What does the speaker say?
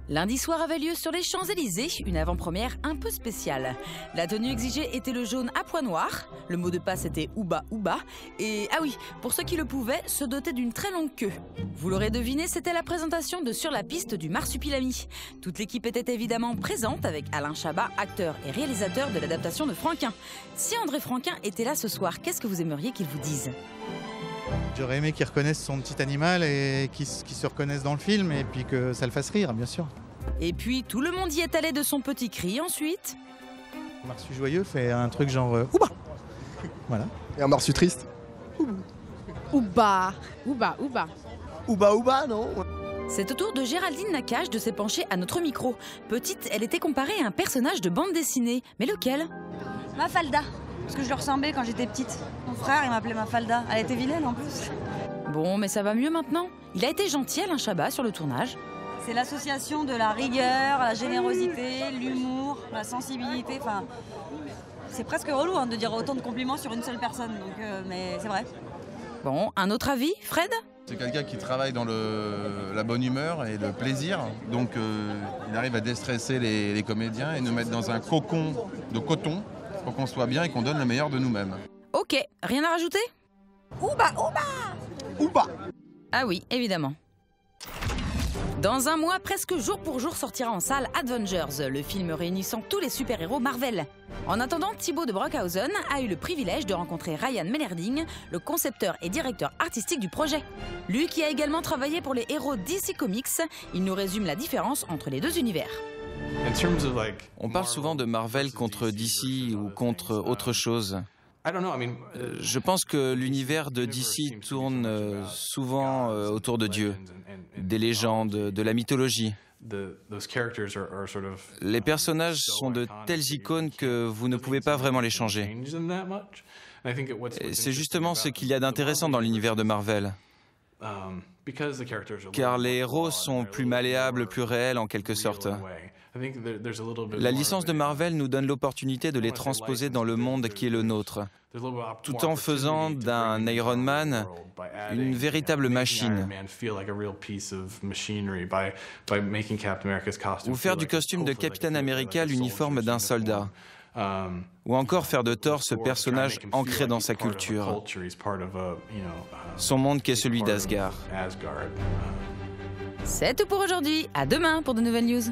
Lundi soir avait lieu sur les Champs-Élysées une avant-première un peu spéciale. La tenue exigée était le jaune à pois noirs, le mot de passe était Ouba Ouba, et ah oui, pour ceux qui le pouvaient, se doter d'une très longue queue. Vous l'aurez deviné, c'était la présentation de Sur la piste du Marsupilami. Toute l'équipe était évidemment présente avec Alain Chabat, acteur et réalisateur de l'adaptation de Franquin. Si André Franquin était là ce soir, qu'est-ce que vous aimeriez qu'il vous dise ? J'aurais aimé qu'il reconnaisse son petit animal et qu'il se reconnaisse dans le film et puis que ça le fasse rire, bien sûr. Et puis, tout le monde y est allé de son petit cri ensuite. Marsu joyeux fait un truc genre Ouba. Voilà. Et un Marsu triste. Ouba, Ouba, Ouba. Ouba Ouba, non? C'est au tour de Géraldine Nakache de s'épancher à notre micro. Petite, elle était comparée à un personnage de bande dessinée. Mais lequel ? Mafalda, parce que je lui ressemblais quand j'étais petite. Mon frère, il m'appelait Mafalda. Elle était vilaine en plus. Bon, mais ça va mieux maintenant. Il a été gentil, Alain Chabat, sur le tournage. C'est l'association de la rigueur, la générosité, l'humour, la sensibilité. Enfin, c'est presque relou de dire autant de compliments sur une seule personne. Donc, mais c'est vrai. Bon, un autre avis, Fred ? C'est quelqu'un qui travaille dans la bonne humeur et le plaisir. Donc il arrive à déstresser les comédiens et nous mettre dans un cocon de coton pour qu'on soit bien et qu'on donne le meilleur de nous-mêmes. Ok, rien à rajouter ? Ouba, ouba. Ouba. Ah oui, évidemment. Dans un mois, presque jour pour jour, sortira en salle Avengers, le film réunissant tous les super-héros Marvel. En attendant, Thibaut de Brockhausen a eu le privilège de rencontrer Ryan Meyerding, le concepteur et directeur artistique du projet. Lui qui a également travaillé pour les héros DC Comics, il nous résume la différence entre les deux univers. On parle souvent de Marvel contre DC ou contre autre chose. Je pense que l'univers de DC tourne souvent autour de Dieu, des légendes, de la mythologie. Les personnages sont de telles icônes que vous ne pouvez pas vraiment les changer. Et c'est justement ce qu'il y a d'intéressant dans l'univers de Marvel. Car les héros sont plus malléables, plus réels en quelque sorte. La licence de Marvel nous donne l'opportunité de les transposer dans le monde qui est le nôtre, tout en faisant d'un Iron Man une véritable machine. Ou faire du costume de Captain America l'uniforme d'un soldat. Ou encore faire de Thor ce personnage ancré dans sa culture, son monde qui est celui d'Asgard. C'est tout pour aujourd'hui, à demain pour de nouvelles news.